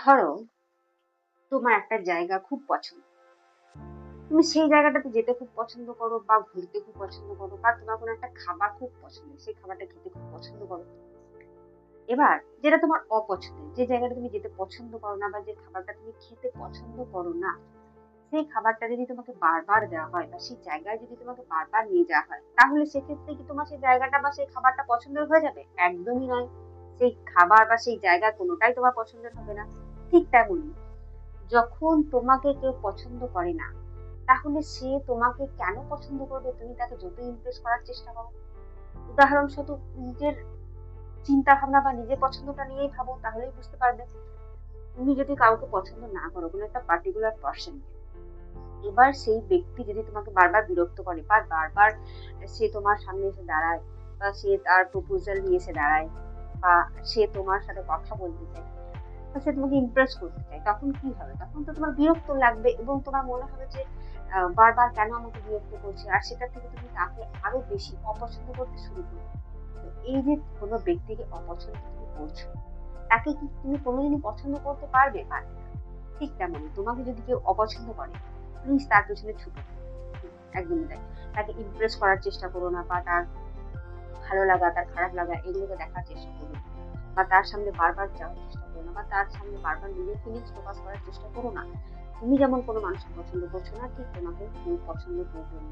ধরো তোমার একটা জায়গা খুব পছন্দ, তুমি সেই জায়গাটাতে যেতে খুব পছন্দ করো বা ঘুরতে খুব পছন্দ করো, বা তোমার কোনো একটা খাবার খুব পছন্দ, সেই খাবারটা খেতে খুব পছন্দ করো। এবার যেটা তোমার অপছন্দের, যে জায়গাটা তুমি যেতে পছন্দ করো না বা যে খাবারটা তুমি খেতে পছন্দ করো না, সেই খাবারটা যদি তোমাকে বারবার দেওয়া হয় বা সেই জায়গায় যদি তোমাকে বারবার নিয়ে যাওয়া হয়, তাহলে সেক্ষেত্রে কি তোমার সেই জায়গাটা বা সেই খাবারটা পছন্দের হয়ে যাবে? একদমই নয়। সেই খাবার বা সেই জায়গা কোনোটাই তোমার পছন্দের হবে না। ঠিক তেমনই, যখন তোমাকে কেউ পছন্দ করে না, তাহলে সে তোমাকে কেন পছন্দ করবে? তুমি তাকে যত ইমপ্রেস করার চেষ্টা করো, উদাহরণস্বরূপ নিজের চিন্তা ভাবনা বা নিজের পছন্দটা নিয়েই ভাবো, তাহলেই বুঝতে পারবে। তুমি যদি কাউকে পছন্দ না করো, কোনো একটা পার্টিকুলার পার্সন, এবার সেই ব্যক্তি যদি তোমাকে বারবার বিরক্ত করে বা বারবার সে তোমার সামনে এসে দাঁড়ায়, বা সে তার প্রপোজাল নিয়ে এসে দাঁড়ায়, বা সে তোমার সাথে কথা বলতে চায়, বা সে তোমাকে ইমপ্রেস করতে চায়, তখন কি হবে? তখন তো তোমার বিরক্ত লাগবে এবং তোমার মনে হবে যে বারবার কেন আমাকে বিরক্ত করছে, আর সেটা থেকে তুমি তাকে আরো বেশি অপছন্দ করতে শুরু করবে। তো এই যে কোনো ব্যক্তিকে অপছন্দ তুমি করছো, তাকে কি তুমি কোনোদিনই পছন্দ করতে পারবে? পারবে না। ঠিক তেমনই, তোমাকে যদি কেউ অপছন্দ করে, প্লিজ তার পেছনে ছুটো। একদমই তাই। তাকে ইমপ্রেস করার চেষ্টা করো না, বা তার ভালো লাগা তার খারাপ লাগা এগুলোকে দেখার চেষ্টা করো না, বা তার সামনে বারবার যাওয়ার চেষ্টা করো না, বা তার সামনে বারবার নিজের ফিলিংস প্রকাশ করার চেষ্টা করো না। তুমি যেমন কোনো মানুষকে পছন্দ করছো না, ঠিক তোমাকে কেউ পছন্দ করবে না।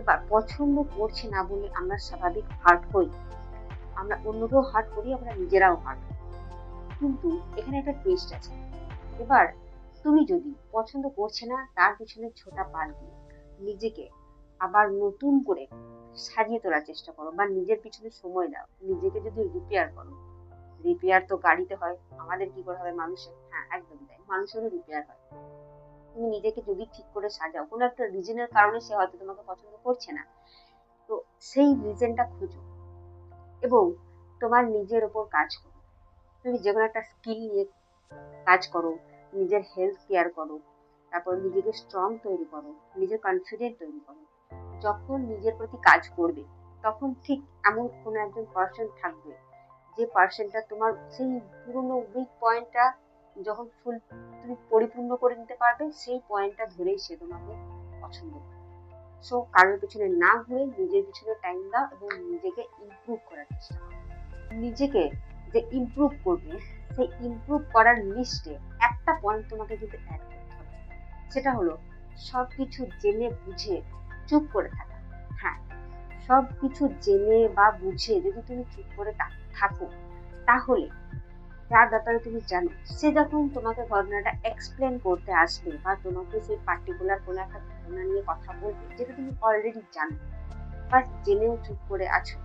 এবার পছন্দ করছে না বলে আমরা স্বাভাবিক হার্ট হই, আমরা অন্যকেও হার্ট করি, আমরা নিজেরাও হার্ট হই। কিন্তু এখানে একটা টুইস্ট আছে। এবার তুমি যদি পছন্দ করছে না তার পিছনে ছোটা পাল দিয়ে নিজেকে আবার নতুন করে সাজিয়ে তোলার চেষ্টা করো, বা নিজের পিছনে সময় দাও, নিজেকে যদি রিপেয়ার করো। রিপেয়ার তো গাড়িতে হয়, আমাদের কি করে হবে? মানুষের, হ্যাঁ একদমই তাই, মানুষেরও রিপেয়ার হয়। তুমি নিজেকে যদি ঠিক করে সাজাও, কোনো একটা রিজনের কারণে সে হয়তো তোমাকে পছন্দ করছে না, তো সেই রিজনটা খুঁজো এবং তোমার নিজের ওপর কাজ করো। তুমি যে কোনো একটা স্কিল নিয়ে কাজ করো, নিজের হেলথ কেয়ার করো, তারপর নিজেকে স্ট্রং তৈরি করো, নিজের কনফিডেন্ট তৈরি করো। যখন নিজের প্রতি কাজ করবে, তখন ঠিক এমন কোনো একজন পার্সন থাকবে, যে পার্সনটা তোমার সেই পুরোনো উইক পয়েন্টটা যখন তুমি পরিপূর্ণ করে নিতে পারবে, সেই পয়েন্টটা ধরেই সে তোমাকে পছন্দ করে। সো কারোর পিছনে না ঘুরে নিজের পিছনে টাইম দাও এবং নিজেকে ইমপ্রুভ করার চেষ্টা করো। নিজেকে যে ইমপ্রুভ করবে, সেই ইমপ্রুভ করার লিস্টে একটা পয়েন্ট তোমাকে কিন্তু অ্যাড করতে হবে। সেটা হলো সবকিছু জেনে বুঝে চুপ করে থাকা। হ্যাঁ, সবকিছু জেনে বা বুঝে যদি তুমি চুপ করে থাকো, তাহলে যার ব্যাপারে তুমি জানো, সে যখন তোমাকে ঘটনাটা এক্সপ্লেন করতে আসবে বা তোমাকে সেই পার্টিকুলার কোনো একটা ঘটনা নিয়ে কথা বলবে, যেটা তুমি অলরেডি জানো বাট জেনেও চুপ করে আছো,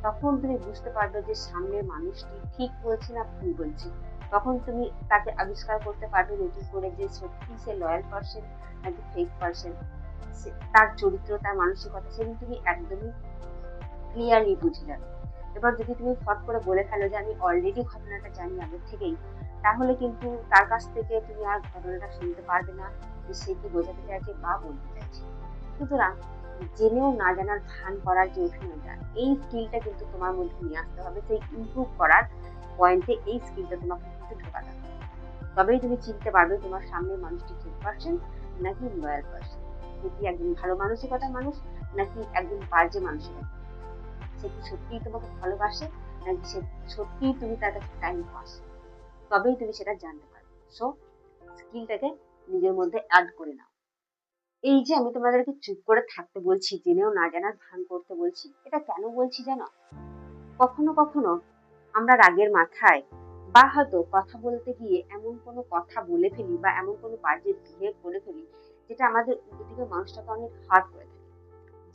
তখন তুমি বুঝতে পারবে যে সামনের মানুষটি ঠিক বলছে না ভুল বলছে। তখন তুমি তাকে আবিষ্কার করতে পারবে নতুন করে যে সত্যি সে লয়াল পার্সন নাকি ফেক পার্সন। তার চরিত্র, তার মানসিকতা সেদিন তুমি একদমই ক্লিয়ারলি বুঝে যাবে। এবার যদি তুমি ফট করে বলে ফেলো যে আমি অলরেডি ঘটনাটা জানি আগের থেকেই, তাহলে কিন্তু তার কাছ থেকে তুমি আর ঘটনাটা শুনতে পারবে না যে সে কি বোঝাতে চাইছে বা বলতে চাইছে। সুতরাং জেনেও না জানার ভান করার যে অভিনয়টা, এই স্কিলটা কিন্তু তোমার মধ্যে নিয়ে আসতে হবে। সেই ইমপ্রুভ করার পয়েন্টে এই স্কিলটা তোমাকে কিন্তু ঢোকাতে হবে। তবেই তুমি চিনতে পারবে তোমার সামনের মানুষটি ঠিক পারছেন নাকি লয়াল পারছেন, সে কি একজন ভালো মানসিকতার মানুষ নাকি একজন বাজে মানসিকতা। সে কি সত্যিই তোমাকে ভালোবাসে নাকি সে সত্যিই তুমি তার কাছে টাইম পাস। তবেই তুমি সেটা জানতে পারবে। সো স্কিলটাকে নিজের মধ্যে অ্যাড করে নাও। এই যে আমি তোমাদেরকে চুপ করে থাকতে বলছি, জেনেও না জানার ভান করতে বলছি, এটা কেন বলছি জানো? কখনো কখনো আমরা রাগের মাথায় বা হয়তো কথা বলতে গিয়ে এমন কোনো কথা বলে ফেলি বা এমন কোনো বাজে বিহেভ করে ফেলি, যেটা আমাদের উল্টো দিকে মানুষটাকে অনেক হার্ট করে থাকে।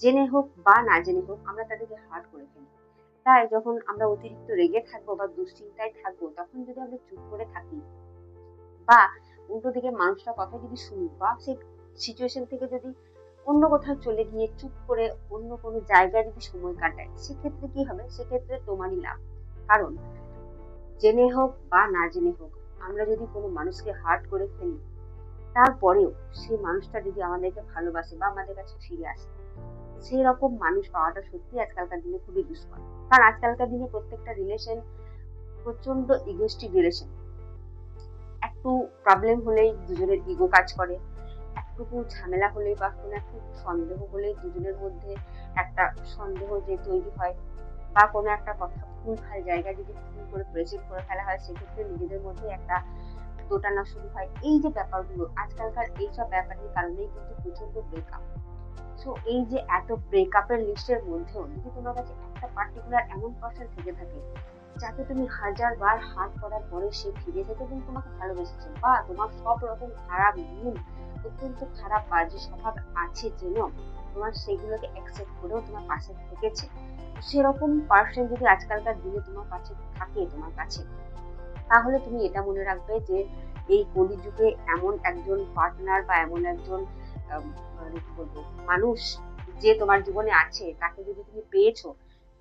জেনে হোক বা না জেনে হোক আমরা তাদেরকে হার্ট করে ফেলি। তাই যখন আমরা অতিরিক্ত রেগে থাকবো বা দুশ্চিন্তায় থাকবো, তখন যদি আমরা চুপ করে থাকি বা উল্টো দিকে মানুষটার কথা যদি শুনি, বা সেই সিচুয়েশন থেকে যদি অন্য কোথাও চলে গিয়ে চুপ করে অন্য কোনো জায়গায় যদি সময় কাটায়, সেক্ষেত্রে কি হবে? সেক্ষেত্রে তোমারই লাভ। কারণ জেনে হোক বা না জেনে হোক, আমরা যদি কোনো মানুষকে হার্ট করে ফেলি, তারপরেও সেই মানুষটা যদি আমাদেরকে ভালোবাসে বা আমাদের কাছে ফিরে আসে, সেই রকম মানুষ পাওয়াটা সত্যি আজকালকার দিনে খুবই দুষ্কর। কারণ আজকালকার দিনে প্রত্যেকটা রিলেশন প্রচন্ড ইগোস্টিক রিলেশন। একটু প্রবলেম হলেই দুজনের ইগো কাজ করে, একটুকু ঝামেলা হলেই বা কোনো একটু সন্দেহ হলেই দুজনের মধ্যে একটা সন্দেহ যে তৈরি হয়, বা কোনো একটা কথা ভুলভাল জায়গায় যদি ভুল করে প্রেজেন্ট করে ফেলা হয়, সেক্ষেত্রে নিজেদের মধ্যে একটা দোটানা শুরু হয়। এই যে ব্যাপারগুলো আজকালকার এইসব ব্যাপারের কারণেই কিন্তু প্রচন্ড ব্রেকআপ। সো এই যে এত ব্রেকআপের লিস্টের মধ্যেও যদি তোমার কাছে একটা পার্টিকুলার এমন পার্সন থেকে থাকে যাকে তুমি হাজার বার হাত করার পরে সে ফিরে এসেছে এবং তোমাকে ভালোবেসেছে, বা তোমার সব রকম খারাপ গুণ, অত্যন্ত খারাপ বাজে স্বভাব আছে জেনেও তোমার সেগুলোকে অ্যাকসেপ্ট করেও তোমার পাশে থেকেছে, সেরকম পার্সন যদি আজকালকার দিনে তোমার কাছে থাকে তোমার কাছে, তাহলে তুমি এটা মনে রাখবে যে এই কলিযুগে এমন একজন পার্টনার বা এমন একজন মানে কি বলবো মানুষ যে তোমার জীবনে আছে, তাকে যদি তুমি পেয়েছো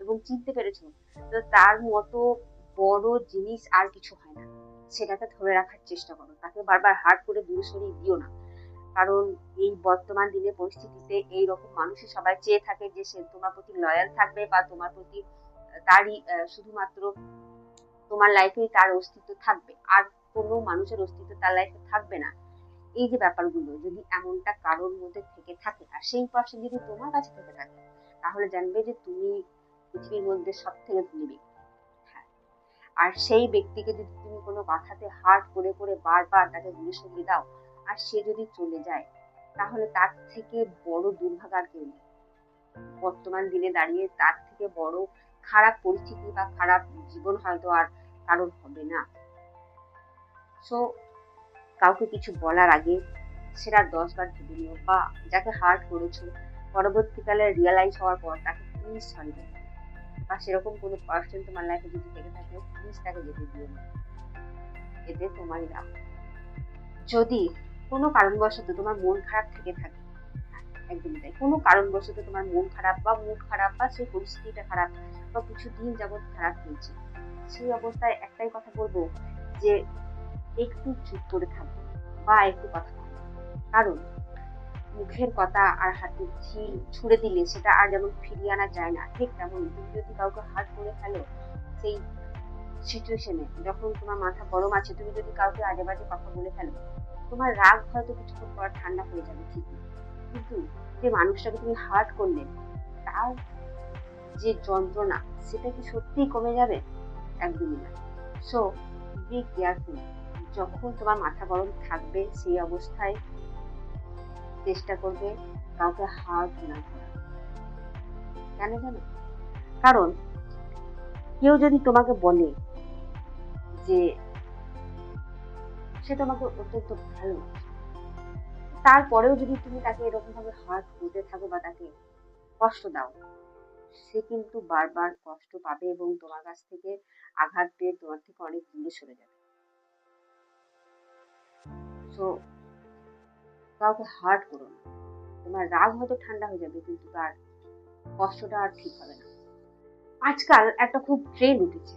এবং চিনতে পেরেছো, তো তার মতো বড় জিনিস আর কিছু হয় না। সেটাকে ধরে রাখার চেষ্টা করো, তাকে বারবার হার্ট করে দূরে সরিয়ে দিও না। কারণ এই বর্তমান দিনের পরিস্থিতিতে এইরকম মানুষই সবাই চেয়ে থাকে যে সে তোমার প্রতি লয়াল থাকবে, বা তোমার প্রতি তারই শুধুমাত্র তোমার লাইফেই তার অস্তিত্ব থাকবে, আর কোনো মানুষের অস্তিত্ব তার লাইফে থাকবে না। এই যে ব্যাপারগুলো যদি এমনটা কারোর মধ্যে থেকে থাকে, আর সেই পার্সন যদি তোমার কাছে থেকে থাকে, তাহলে জানবে যে তুমি পৃথিবীর মধ্যে সব থেকে ধনী ব্যক্তি। হ্যাঁ, আর সেই ব্যক্তিকে যদি তুমি কোনো কথাতে হার্ট করে করে বারবার তাকে দূরে সরিয়ে দাও, আর সে যদি চলে যায়, তাহলে তার থেকে বড় দুর্ভাগ্য আর কেউ নেই। বর্তমান দিনে দাঁড়িয়ে তার থেকে বড় খারাপ পরিস্থিতি বা খারাপ জীবন হয়তো আর কারোর হবে না। সো কাউকে কিছু বলার আগে সেটা 10 বার ভেবে নিও, বা যাকে হার্ট করেছো পরবর্তীকালে রিয়েলাইজ হওয়ার পর তাকে প্লিজ সরি বলো, বা সেরকম কোনো পার্সন তোমার লাইফে যদি থেকে থাকে প্লিজ তাকে যেতে দিও না, এতে তোমারই লাভ। যদি কোনো কারণবশত তোমার মন খারাপ থেকে থাকে, একদমই তাই, কোনো কারণবশত তোমার মন খারাপ বা মুড খারাপ বা সেই পরিস্থিতিটা খারাপ বা কিছু দিন যাবৎ খারাপ হয়েছে, সেই অবস্থায় একটাই কথা বলবো যে একটু চুপ করে থাকবো বা একটু কথা বলবো। কারণ মুখের কথা আর হাতের ঝিল ছুড়ে দিলে সেটা আর যেমন ফিরিয়ে আনা যায় না, ঠিক তেমন তুমি যদি কাউকে হার্ট করে ফেলো সেই সিচুয়েশনে, যখন তোমার মাথা গরম আছে, তুমি যদি কাউকে আজে বাজে কথা বলে ফেলো, তোমার রাগ হয়তো কিছুক্ষণ পর ঠান্ডা হয়ে যাবে ঠিকই, কিন্তু যে মানুষটাকে তুমি হার্ট করলে তার যে যন্ত্রণা, সেটা কি সত্যিই কমে যাবে? একদমই না। সো বি কেয়ারফুল, যখন তোমার মাথা গরম থাকবে সেই অবস্থায় চেষ্টা করবে কাউকে হার্ট না করার। কেন জানো? কারণ কেউ যদি তোমাকে বলে যে সে তোমাকে অত্যন্ত ভালোবাসে, তারপরেও যদি তুমি তাকে এরকম ভাবে হার্ট করতে থাকো বা তাকে কষ্ট দাও, সে কিন্তু বারবার কষ্ট পাবে এবং তোমার কাছ থেকে আঘাত পেয়ে তোমার থেকে অনেক দূরে সরে যাবে। সো কাউকে হার্ট করো না। তোমার রাগ হয়তো ঠান্ডা হয়ে যাবে, কিন্তু তার কষ্টটা আর ঠিক হবে না। আজকাল একটা খুব ট্রেন্ড উঠেছে,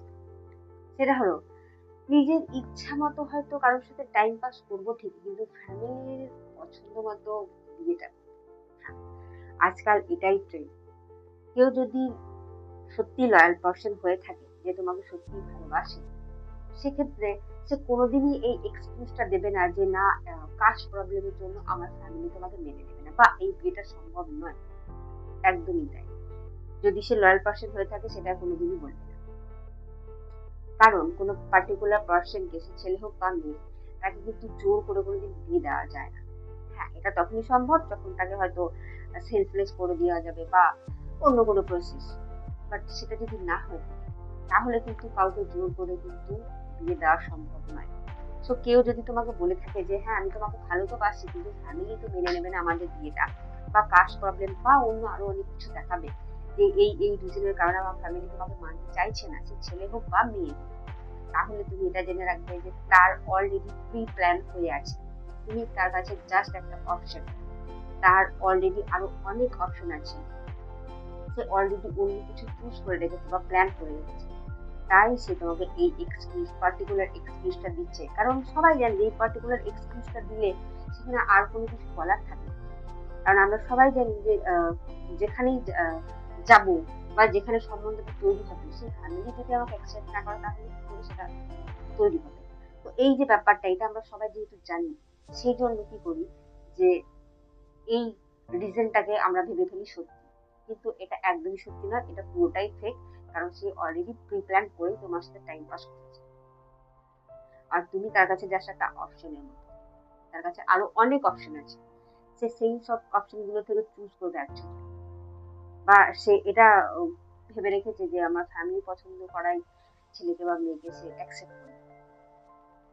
সেটা হলো নিজের ইচ্ছা মতো হয়তো কারোর সাথে টাইম পাস করবো ঠিকই, কিন্তু ফ্যামিলির পছন্দ মতো বিয়েটা করবো। হ্যাঁ, আজকাল এটাই ট্রেন্ড। কেউ যদি সত্যি লয়াল পার্সন হয়ে থাকে, যে তোমাকে সত্যি ভালোবাসে, সেক্ষেত্রে সে কোনোদিনই এই এক্সকিউজটা দেবে না যে না, কাস্ট প্রবলেমের জন্য আমার ফ্যামিলি তোমাকে মেনে নেবে না বা এই বিয়েটা সম্ভব নয়। একদমই তাই। যদি সে লয়াল পার্সন হয়ে থাকে সেটা কোনোদিনই বলবে না। কারণ কোনো পার্টিকুলার পার্সনকে, সে ছেলে হোক বা মেয়ে, তাকে কিন্তু জোর করে কোনোদিন বিয়ে দেওয়া যায় না। হ্যাঁ, এটা তখনই সম্ভব যখন তাকে হয়তো সেলফলেস করে দেওয়া যাবে বা অন্য কোনো প্রসেস। বাট সেটা যদি না হয়ে থাকে, তাহলে কিন্তু কাউকে জোর করে কিন্তু বিয়ে দেওয়া সম্ভব নয়। সো কেউ যদি তোমাকে বলে থাকে যে হ্যাঁ আমি তোমাকে ভালো তো বাসি, কিন্তু ফ্যামিলি তো মেনে নেবে না আমাদের বিয়েটা, বা কাস্ট প্রবলেম বা অন্য আরো অনেক কিছু দেখাবে যে এই এই রিজনের কারণে আমার ফ্যামিলি তোমাকে মানতে চাইছে না, সে ছেলে হোক বা মেয়ে হোক, তাহলে তুমি এটা জেনে রাখবে যে তার অলরেডি প্রি প্ল্যান হয়ে আছে। তুমি তার কাছে জাস্ট একটা অপশন, তার অলরেডি আরো অনেক অপশন আছে, সে অলরেডি অন্য কিছু চুজ করে রেখেছে বা প্ল্যান করে রেখেছে। তাই সে তোমাকে এই এক্সকিউজ, পার্টিকুলার এক্সকিউজটা দিচ্ছে, কারণ সবাই জানে এই পার্টিকুলার এক্সকিউজটা দিলে সেখানে আর কোনো কিছু বলার থাকে না। কারণ আমরা সবাই জানি যে যেখানেই যাব বা যেখানে সম্বন্ধটা তৈরি হবে, সেই ফ্যামিলি যদি আমাকে অ্যাকসেপ্ট না করে, তাহলে কি করে সেটা তৈরি হবে? তো এই যে ব্যাপারটা, এটা আমরা সবাই যেহেতু জানি, সেই জন্য কি করি যে এই রিজনটাকে আমরা ভেবে ফেলি সত্যি, কিন্তু এটা একদমই সত্যি নয়, এটা পুরোটাই ফেক। কারণ সে অলরেডি প্রি প্ল্যান করে তোমার সাথে টাইম পাস করেছে, আর তুমি তার কাছে জাস্ট একটা অপশনের মতো। তার কাছে আরো অনেক অপশন আছে, সে সেই সব অপশন গুলো থেকে চুজ করবে একজন, বা সে এটা ভেবে রেখেছে যে আমার ফ্যামিলি পছন্দ করাই ছেলেকে বা মেয়েকে সে অ্যাকসেপ্ট করবে।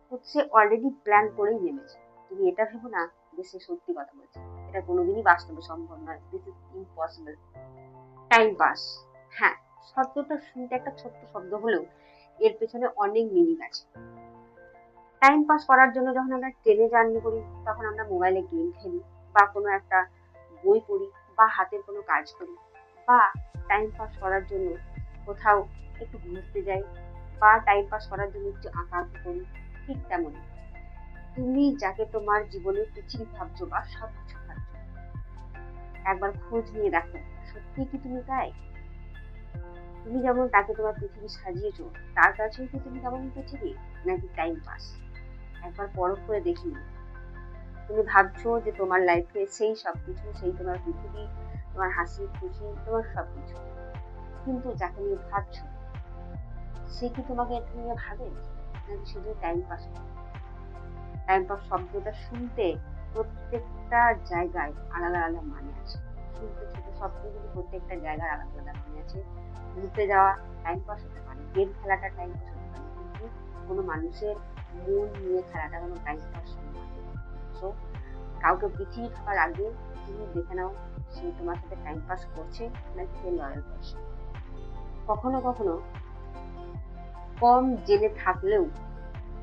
তো সে অলরেডি প্ল্যান করেই নেমেছে। তুমি এটা ভেবো না যে সে সত্যি কথা বলছে, এটা কোনোদিনই বাস্তবে সম্ভব নয়, this is impossible. Time pass, হ্যাঁ, শব্দটা শুনতে একটা ছোট্ট শব্দ হলেও এর পেছনে অনেক মিনিং আছে। টাইম পাস করার জন্য যখন আমরা ট্রেনে জার্নি করি, তখন আমরা মোবাইলে গেম খেলি, বা কোনো একটা বই পড়ি, বা হাতের কোনো কাজ করি, বা টাইম পাস করার জন্য কোথাও একটু ঘুরতে যাই, বা টাইম পাস করার জন্য একটু আঁকা আঁকি করি। ঠিক তেমনই তুমি যাকে তোমার জীবনের পৃথিবী ভাবছো বা সবকিছু ভাবছো, একবার খোঁজ নিয়ে দেখো, সত্যি কি তুমি তাই? তুমি যেমন তাকে তোমার পৃথিবী সাজিয়েছো, তার কাছেও কি তুমি তেমন পৃথিবী, নাকি টাইম পাস? একবার পরখ করে দেখি। তুমি ভাবছো যে তোমার লাইফে সেই সবকিছু, সেই তোমার পৃথিবী, তোমার হাসি খুশি, তোমার সবকিছু, কিন্তু যাকে নিয়ে ভাবছো সে কি তোমাকে নিয়ে ভাবে, নাকি শুধু টাইম পাস? টাইম পাস শব্দটা শুনতে প্রত্যেকটা জায়গায় আলাদা আলাদা মানে আছে। শুনতে ছোট শব্দ, কিন্তু প্রত্যেকটা জায়গায় আলাদা আলাদা মানে আছে। ঘুরতে যাওয়া টাইম পাস হতে পারে, গেম খেলাটা টাইম পাস হতে পারে, কিন্তু কোনো মানুষের মন নিয়ে খেলাটা কোনো টাইম পাস নয়। সো কাউকে পৃথিবী থাকার আগে তুমি দেখে নাও সে তোমার সাথে টাইম পাস করছে নাকি সে লয়াল পারসন। কখনো কখনো কম জেনে থাকলেও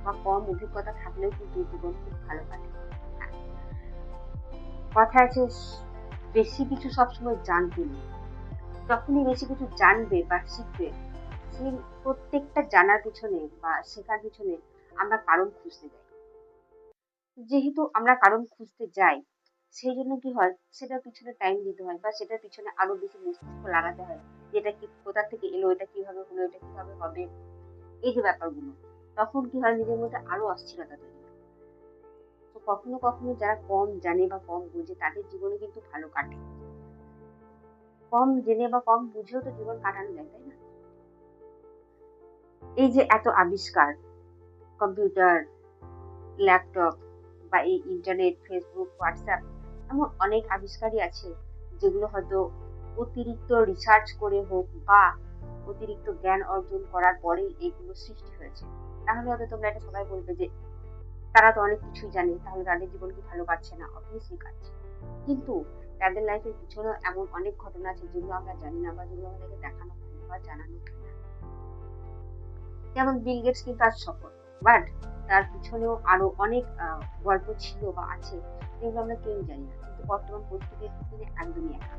বা কম অভিজ্ঞতা থাকলেও কিন্তু জীবন খুব ভালো কাটে। হ্যাঁ, কথা আছে, বেশি কিছু সবসময় জানতে নেই। যখনই বেশি কিছু জানবে বা শিখবে, সেই প্রত্যেকটা জানার পিছনে বা শেখার পিছনে আমরা কারণ খুঁজতে যাই। যেহেতু আমরা কারণ খুঁজতে যাই, সেই জন্য কি হয়, সেটার পিছনে টাইম দিতে হয়, বা সেটার পিছনে আরো বেশি মস্তিষ্ক লাগাতে হয়, যে এটা কি, কোথা থেকে এলো, এটা কিভাবে হলো, এটা কিভাবে হবে, এই যে ব্যাপারগুলো, তখন কি হয়, নিজের মধ্যে আরো অস্থিরতা তৈরি হয়। তো কখনো কখনো যারা কম জানে বা কম বোঝে, তাদের জীবনে কিন্তু ভালো কাটে। কম জেনে বা কম বুঝেও তো জীবন কাটানো যায়, তাই না? এই যে এত আবিষ্কার, কম্পিউটার, ল্যাপটপ, বা এই ইন্টারনেট, ফেসবুক, হোয়াটসঅ্যাপ, এমন অনেক আবিষ্কারই আছে যেগুলো হয়তো অতিরিক্ত রিসার্চ করে হোক বা অতিরিক্ত জ্ঞান অর্জন করার পরেই এইগুলো সৃষ্টি হয়েছে। তাহলে হয়তো তোমরা এটা সবাই বলবে যে তারা তো অনেক কিছুই জানে, তাহলে তাদের জীবন কি ভালো কাটছে না? অবভিয়াসলি কাটছে, কিন্তু তাদের লাইফের পিছনেও এমন অনেক ঘটনা আছে যেগুলো আমরা জানি না, বা যেগুলো আমাদেরকে দেখানো হয় না বা জানানো হয় না। যেমন বিল গেটস কিন্তু আজ সফল, বাট তার পিছনেও আরো অনেক গল্প ছিল বা আছে যেগুলো আমরা কেউ জানি না, কিন্তু বর্তমান পরিস্থিতির তিনি একদমই একা,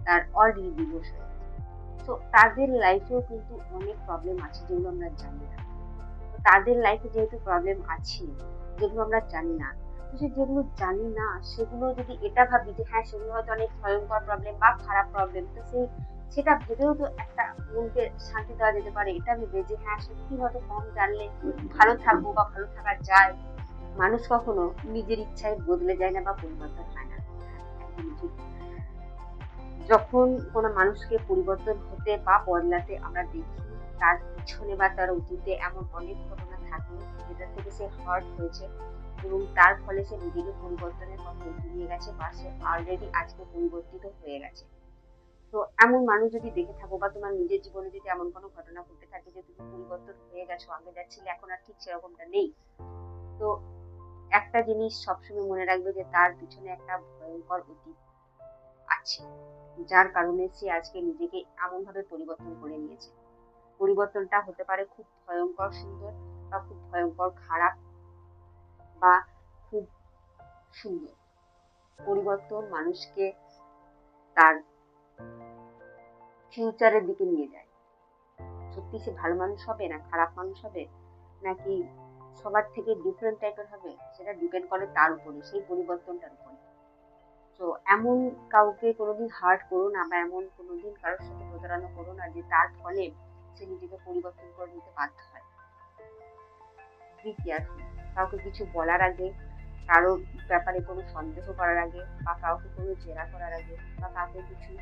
তার অলরেডি ডিভোর্স হয়ে গেছে। তো তাদের লাইফেও কিন্তু অনেক প্রবলেম আছে যেগুলো আমরা জানি না। তো তাদের লাইফে যেহেতু প্রবলেম আছে যেগুলো আমরা জানি না, তো সে যেগুলো জানি না সেগুলো যদি এটা ভাবি যে হ্যাঁ সেগুলো হয়তো অনেক ভয়ঙ্কর প্রবলেম বা খারাপ প্রবলেম, তো সেই সেটা ভেবেও তো একটা মনকে শান্তি দেওয়া যেতে পারে, এটা ভেবে যে হ্যাঁ সত্যি হয়তো কম জানলে ভালো থাকবো বা ভালো থাকা যায়। মানুষ কখনো নিজের ইচ্ছায় বদলে যায় না বা পরিবর্তন হয় না। হ্যাঁ, একদমই ঠিক। যখন কোনো মানুষকে পরিবর্তন হতে বা বদলাতে আমরা দেখি, তার পিছনে বা তার অতীতে এমন অনেক ঘটনা থাকে যেটা থেকে সে হার্ট হয়েছে, এবং তার ফলে সে নিজেকে পরিবর্তনের পথে এগিয়ে নিয়ে গেছে, বা সে অলরেডি আজকে পরিবর্তিত হয়ে গেছে। তো এমন মানুষ যদি দেখে থাকো, বা তোমার নিজের জীবনে যদি এমন কোনো ঘটনা ঘটে থাকে যে তুমি পরিবর্তন হয়ে গেছো, আগে যা ছিলে এখন আর ঠিক সেরকমটা নেই, তো একটা জিনিস সবসময় মনে রাখবে যে তার পিছনে একটা ভয়ঙ্কর অতীত আছে, যার কারণে সে আজকে নিজেকে এমন ভাবে পরিবর্তন করে নিয়েছে। পরিবর্তনটা হতে পারে খুব ভয়ঙ্কর সুন্দর, বা খুব ভয়ঙ্কর খারাপ, বা খুব সুন্দর। পরিবর্তন মানুষকে তার ফিউচারের দিকে নিয়ে যায়। সত্যি সে ভালো মানুষ হবে না খারাপ মানুষ হবে, নাকি সবার থেকে ডিফারেন্ট টাইপের হবে, সেটা ডিপেন্ড করে তার উপরে, সেই পরিবর্তনটার উপরে। তো এমন কাউকে কোনোদিন হার্ট করো না, বা এমন কোনোদিন কারোর সাথে প্রতারণা করো না যে তার ফলে সে নিজেকে পরিবর্তন করে নিতে বাধ্য হয়। Very careful. কাউকে কিছু বলার আগে, কারো ব্যাপারে কোনো সন্দেহ করার আগে, বা কাউকে কোনো জেরা করার আগে, বা কাউকে কিছু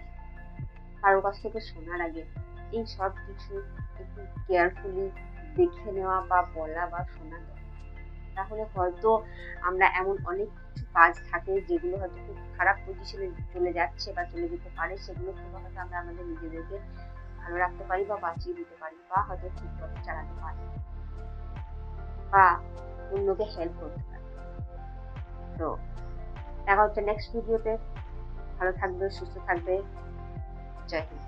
কারোর কাছ থেকে শোনার আগে, এই সব কিছু একটু কেয়ারফুলি দেখে নেওয়া বা বলা বা শোনা দরকার। তাহলে হয়তো আমরা এমন অনেক কিছু কাজ থাকে যেগুলো হয়তো খুব খারাপ পজিশনে চলে যাচ্ছে বা চলে যেতে পারে, সেগুলো থেকে হয়তো আমরা আমাদের নিজেদেরকে ভালো রাখতে পারি বা বাঁচিয়ে দিতে পারি, বা হয়তো ঠিক পথে চালাতে পারি, বা অন্যকে হেল্প করতে পারি। তো দেখা হচ্ছে নেক্সট ভিডিওতে। ভালো থাকবে, সুস্থ থাকবে। জয় হিন্দ।